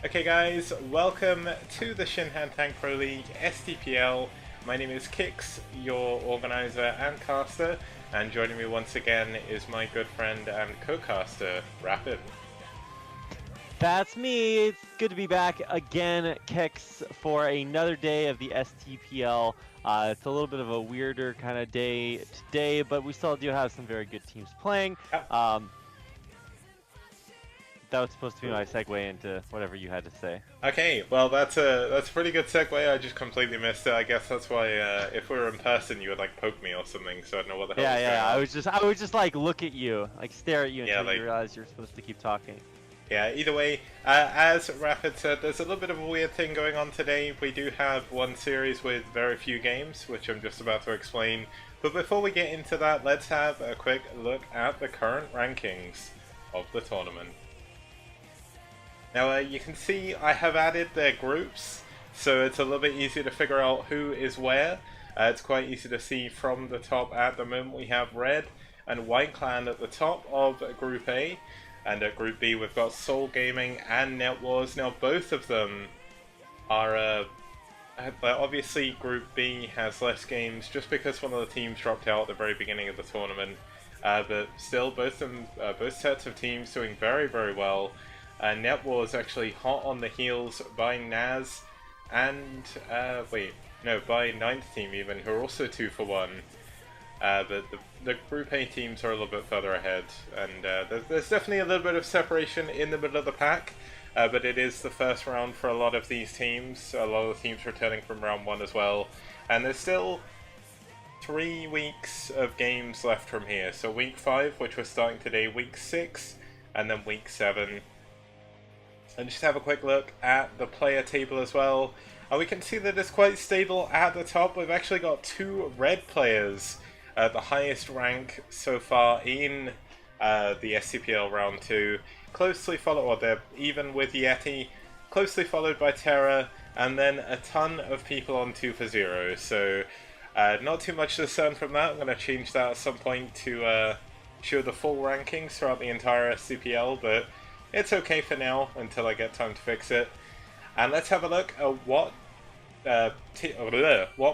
Okay guys, welcome to the Shinhan Tank Pro League STPL. My name is Kix, your organizer and caster, and joining me once again is my good friend and co-caster, Rapid. That's me. It's good to be back again, Kix, for another day of the STPL. It's a little bit of a weirder kind of day today, but we still do have some very good teams playing. That was supposed to be my segue into whatever you had to say. Okay, well that's a pretty good segue. I just completely missed it. I guess that's why if we were in person, you would like poke me or something, so I don't know what the hell was going on. I would just like look at you, like stare at you until you realize you're supposed to keep talking. Yeah, either way, as Rapid said, there's a little bit of a weird thing going on today. We do have one series with very few games, which I'm just about to explain. But before we get into that, let's have a quick look at the current rankings of the tournament. Now, you can see I have added their groups, so it's a little bit easier to figure out who is where. It's quite easy to see from the top. At the moment, we have Red and White Clan at the top of Group A. And at Group B, we've got Soul Gaming and Net Wars. Now, both of them are, obviously Group B has less games just because one of the teams dropped out at the very beginning of the tournament. But still, both sets of teams doing very, very well. Net Wars actually hot on the heels by Naz and, by 9th team even, who are also 2 for 1. But the Group A teams are a little bit further ahead, and there's definitely a little bit of separation in the middle of the pack, but it is the first round for a lot of these teams. A lot of the teams returning from round 1 as well, and there's still 3 weeks of games left from here. So week 5, which we're starting today, week 6, and then week 7. And just have a quick look at the player table as well. And we can see that it's quite stable at the top. We've actually got 2 red players, the highest rank so far in the STPL round 2. Closely followed, or they're even with Yeti, closely followed by Terra, and then a ton of people on 2 for 0. So not too much to discern from that. I'm going to change that at some point to show the full rankings throughout the entire STPL, but it's okay for now until I get time to fix it. And let's have a look at what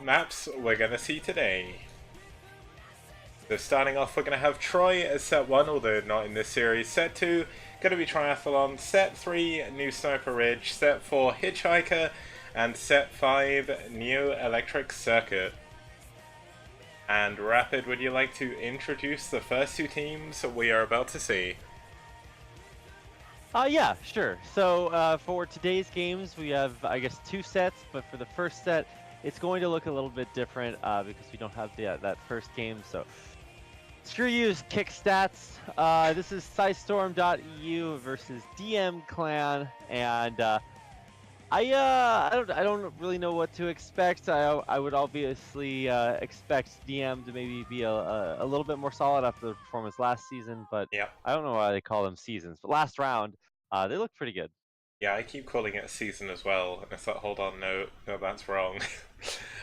maps we're going to see today. So starting off, we're going to have Troy as set 1, although not in this series. Set 2, going to be Triathlon. Set 3, New Sniper Ridge. Set 4, Hitchhiker. And Set 5, Neo Electric Circuit. And Rapid, would you like to introduce the first 2 teams we are about to see? Yeah, sure. So for today's games, we have, I guess, 2 sets, but for the first set, it's going to look a little bit different because we don't have that first game. So screw you, kick stats. This is PSi versus DM Clan, and I don't really know what to expect. I would obviously expect DM to maybe be a little bit more solid after the performance last season, but Yeah. I don't know why they call them seasons. But last round, they look pretty good. Yeah, I keep calling it a season as well, and it's like, hold on, no, that's wrong.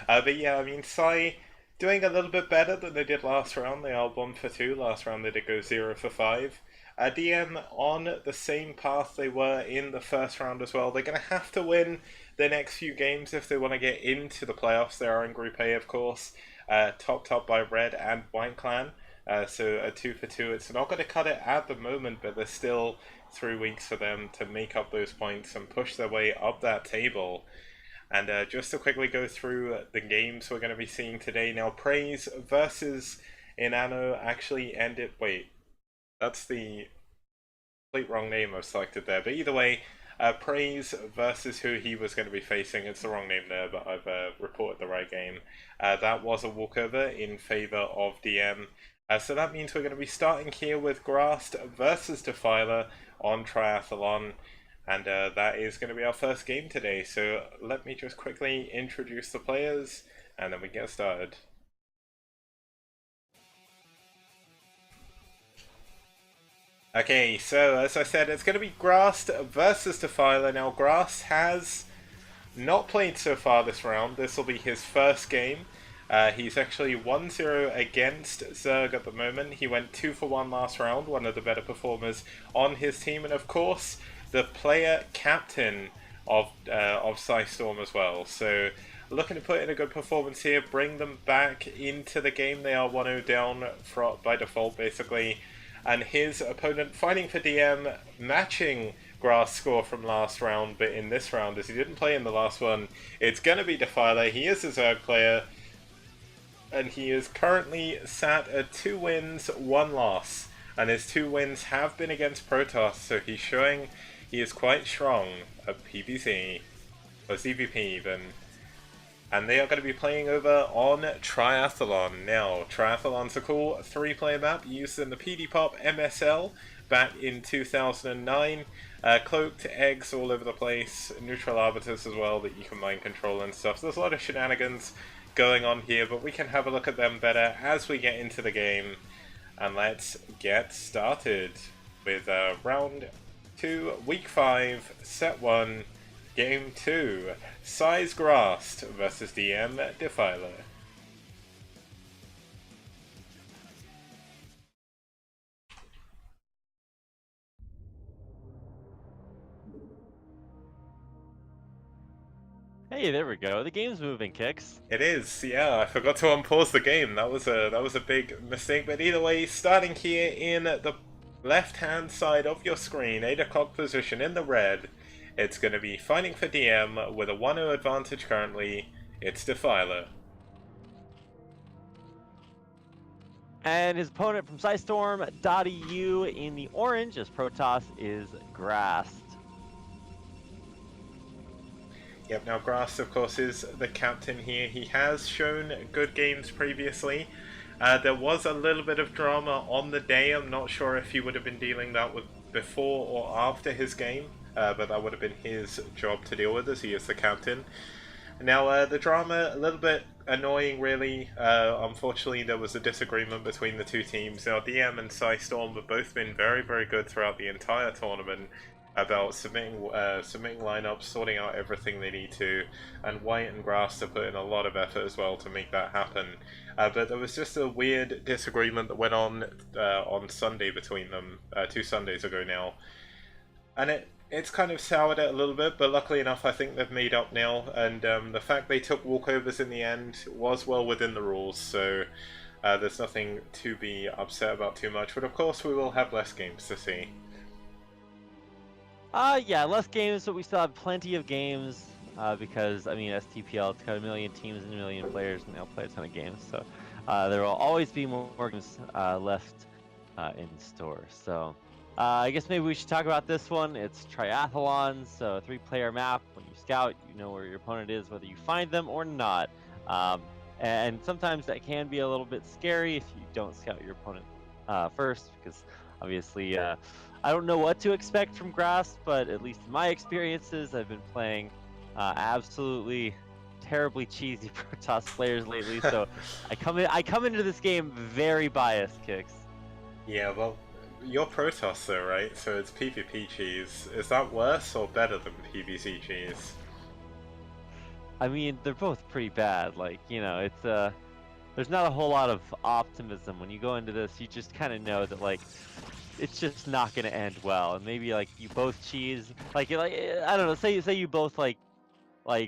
But yeah, I mean, Psy doing a little bit better than they did last round. They are 1 for 2. Last round they did go 0 for 5. DM on the same path they were in the first round as well. They're going to have to win the next few games if they want to get into the playoffs. They are in Group A, of course, topped by Red and White Clan. So a 2 for 2. It's not going to cut it at the moment, but there's still 3 weeks for them to make up those points and push their way up that table. And just to quickly go through the games we're going to be seeing today. Now, Praise versus Inanno actually ended... Wait, that's the complete wrong name I've selected there. But either way, Praise versus who he was going to be facing. It's the wrong name there, but I've reported the right game. That was a walkover in favor of DM. So that means we're going to be starting here with Grast versus Defiler on Triathlon. And that is going to be our first game today. So let me just quickly introduce the players, and then we get started. Okay, so as I said, it's going to be Grast versus Defiler. Now, Grast has not played so far this round. This will be his first game. He's actually 1-0 against Zerg at the moment. He went 2 for 1 last round, one of the better performers on his team. And of course, the player captain of pSi Storm as well. So looking to put in a good performance here, bring them back into the game. They are 1-0 down by default, basically. And his opponent fighting for DM, matching Grast's score from last round, but in this round, as he didn't play in the last one, it's going to be Defiler. He is a Zerg player, and he is currently sat at 2 wins, 1 loss. And his 2 wins have been against Protoss, so he's showing he is quite strong at PvZ, or CVP even. And they are going to be playing over on Triathlon. Now, Triathlon's a cool 3-player map used in the PD-Pop MSL back in 2009. Cloaked eggs all over the place, neutral arbiters as well that you can mind control and stuff. So there's a lot of shenanigans going on here, but we can have a look at them better as we get into the game. And let's get started with round 2, week 5, set 1. Game 2, pSi's Grast versus DM Defiler. Hey, there we go. The game's moving, Kicks. It is, yeah. I forgot to unpause the game. That was a big mistake. But either way, starting here in the left-hand side of your screen, 8 o'clock position in the red. It's going to be fighting for DM with a 1-0 advantage currently. It's Defiler. And his opponent from pSi Storm, .eu in the orange, as Protoss is Grast. Yep, now Grast, of course, is the captain here. He has shown good games previously. There was a little bit of drama on the day. I'm not sure if he would have been dealing that with before or after his game. But that would have been his job to deal with, as he is the captain. Now, the drama, a little bit annoying, really. Unfortunately, there was a disagreement between the two teams. Now, DM and pSi Storm have both been very, very good throughout the entire tournament about submitting lineups, sorting out everything they need to, and White and Grast have put in a lot of effort as well to make that happen. But there was just a weird disagreement that went on Sunday between them, 2 Sundays ago now. And it's kind of soured it a little bit, but luckily enough I think they've made up now, and the fact they took walkovers in the end was well within the rules, so there's nothing to be upset about too much, but of course we will have less games to see. Yeah, less games, but we still have plenty of games, because, I mean, STPL, it's got a million teams and a million players, and they'll play a ton of games, so there will always be more games left in store, so... I guess maybe we should talk about this one. It's Triathlon, so a 3-player map. When you scout, you know where your opponent is, whether you find them or not. And sometimes that can be a little bit scary if you don't scout your opponent first, because obviously I don't know what to expect from Grast, but at least in my experiences, I've been playing absolutely terribly cheesy Protoss players lately. So I come into this game very biased, Kicks. Yeah, well, you're Protoss though, right? So it's PvP cheese. Is that worse or better than PvC cheese? I mean, they're both pretty bad. Like, you know, it's there's not a whole lot of optimism when you go into this. You just kind of know that, like, it's just not gonna end well. And maybe like you both cheese, like I don't know. Say you both like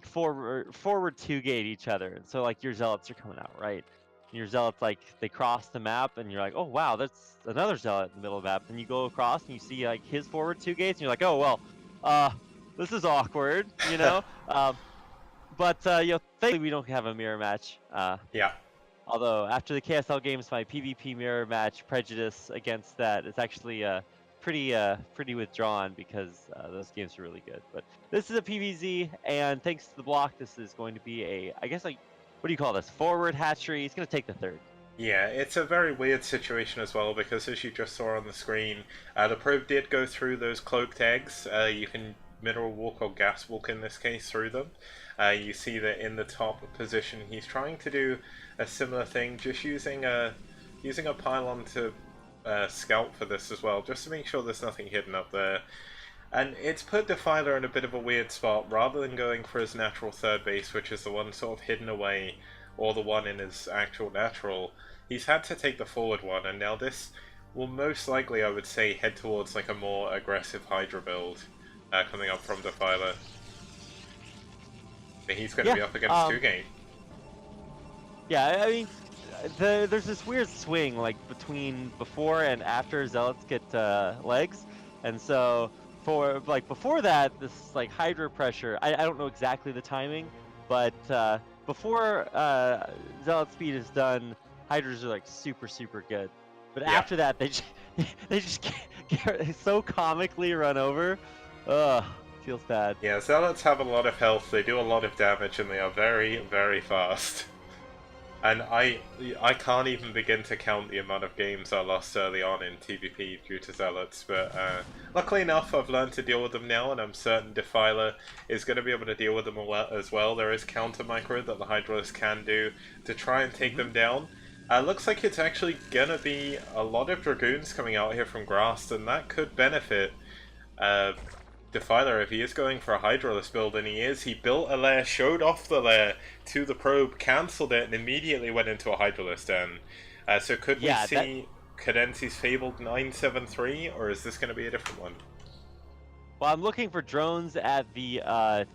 forward 2-gate each other. So like your zealots are coming out, right? Your zealots, like, they cross the map, and you're like, oh wow, that's another zealot in the middle of the map. Then you go across, and you see like his forward 2 gates, and you're like, oh well, this is awkward, you know. But you know, thankfully we don't have a mirror match. Yeah. Although after the KSL games, my PvP mirror match prejudice against that is actually pretty withdrawn, because those games are really good. But this is a PvZ, and thanks to the block, this is going to be a, I guess, like, what do you call this? Forward hatchery. He's going to take the 3rd. Yeah, it's a very weird situation as well, because as you just saw on the screen, the probe did go through those cloaked eggs. You can mineral walk or gas walk in this case through them. You see that in the top position he's trying to do a similar thing, just using a pylon to scout for this as well, just to make sure there's nothing hidden up there. And it's put Defiler in a bit of a weird spot. Rather than going for his natural 3rd base, which is the one sort of hidden away, or the one in his actual natural, he's had to take the forward one, and now this will most likely, I would say, head towards like a more aggressive Hydra build. coming up from Defiler. But he's going to Yeah. be up against 2-Gate. Yeah, I mean, there's this weird swing like between before and after Zealots get legs, and so for like before that, this like Hydra pressure. I don't know exactly the timing, but before Zealot speed is done, Hydras are like super good. But Yeah. after that, they just get so comically run over. Ugh, feels bad. Yeah, Zealots have a lot of health, they do a lot of damage, and they are very fast. And I can't even begin to count the amount of games I lost early on in TVP due to Zealots, but luckily enough I've learned to deal with them now, and I'm certain Defiler is going to be able to deal with them as well. There is counter micro that the Hydralisk can do to try and take them down. Looks like it's actually going to be a lot of Dragoons coming out here from Grast, and that could benefit Defiler if he is going for a Hydralisk build, and he built a lair, showed off the lair to the probe, cancelled it, and immediately went into a Hydralisk den. So could we see Cadence's fabled 973, or is this going to be a different one? Well, I'm looking for drones at the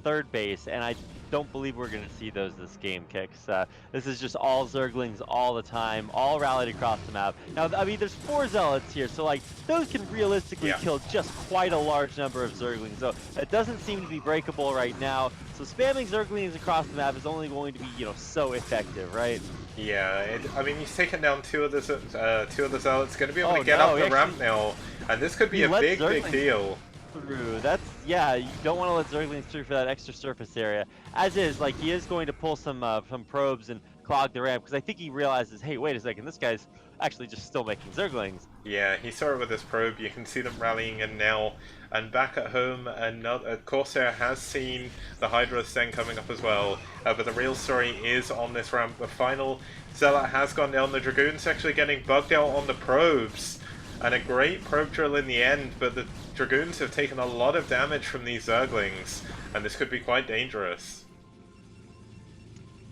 third base, and I don't believe we're going to see those this game, Kicks. This is just all Zerglings all the time, all rallied across the map. Now, I mean, there's 4 Zealots here, so like those can realistically kill just quite a large number of Zerglings. So it doesn't seem to be breakable right now. So spamming Zerglings across the map is only going to be, so effective, right? Yeah, I mean, he's taken down 2 of the Zealots, going to be able to get up the ramp now, and this could be a big deal. Through. That's, yeah, you don't want to let Zerglings through for that extra surface area. As is, like, he is going to pull some probes and clog the ramp, because I think he realizes, hey, wait a second, this guy's actually just still making Zerglings. Yeah, he saw it with his probe. You can see them rallying in now. And back at home, Corsair has seen the Hydra Sten coming up as well. But the real story is on this ramp. The final Zealot has gone down. The Dragoon's actually getting bugged out on the probes. And a great probe drill in the end, but the Dragoons have taken a lot of damage from these Zerglings, and this could be quite dangerous.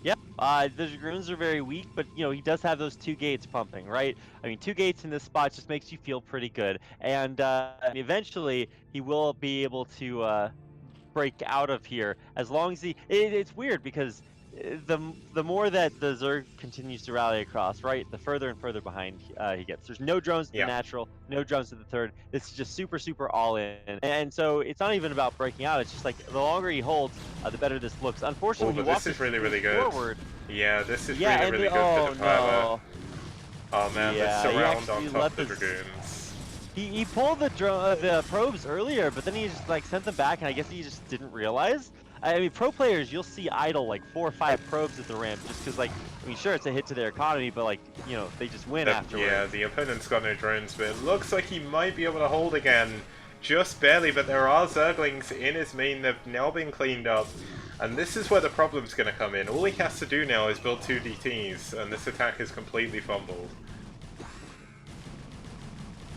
Yep, the Dragoons are very weak, but he does have those 2 gates pumping, right? I mean, 2 gates in this spot just makes you feel pretty good, and eventually he will be able to break out of here as long as he. It's weird because the more that the Zerg continues to rally across, right, the further and further behind he gets. There's no drones to the natural, no drones to the third. This is just super all in, and so it's not even about breaking out. It's just like the longer he holds, the better this looks. Unfortunately, this is really good. Forward. Yeah, this is really good for Defiler. No. Oh man, let's surround on top of the Dragoons. He pulled the probes earlier, but then he just like sent them back, and I guess he just didn't realize. I mean, pro players, you'll see idle like 4 or 5 probes at the ramp just because, like, I mean, sure, it's a hit to their economy, but, like, they just win afterwards. Yeah, the opponent's got no drones, but it looks like he might be able to hold again. Just barely, but there are Zerglings in his main. They've now been cleaned up. And this is where the problem's going to come in. All he has to do now is build 2 DTs, and this attack is completely fumbled.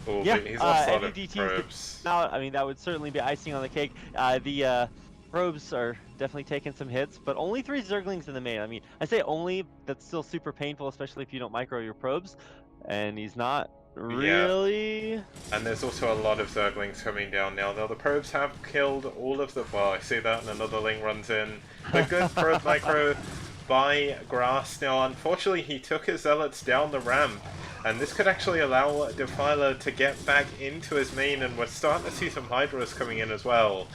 Oh, yeah, he's lost a lot of DTs probes. Now, I mean, that would certainly be icing on the cake. The probes are definitely taking some hits, but only 3 Zerglings in the main. I mean, I say only, that's still super painful, especially if you don't micro your probes. And he's not really... Yeah. And there's also a lot of Zerglings coming down now. Now, the probes have killed all of the... Well, I see that, and another Ling runs in. The good probe micro by Grast. Now, unfortunately, he took his Zealots down the ramp. And this could actually allow Defiler to get back into his main, and we're starting to see some Hydras coming in as well.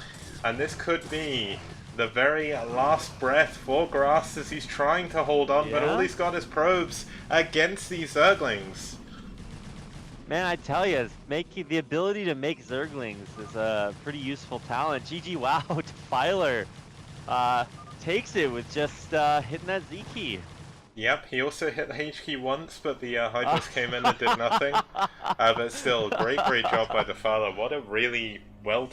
And this could be the very last breath for Grast as he's trying to hold on, but all he's got is probes against these Zerglings. Man, I tell you, the ability to make Zerglings is a pretty useful talent. GG, wow, Defiler takes it with just hitting that Z key. Yep, he also hit the H key once, but the Hydras came in and did nothing. But still, great job by Defiler. What a really well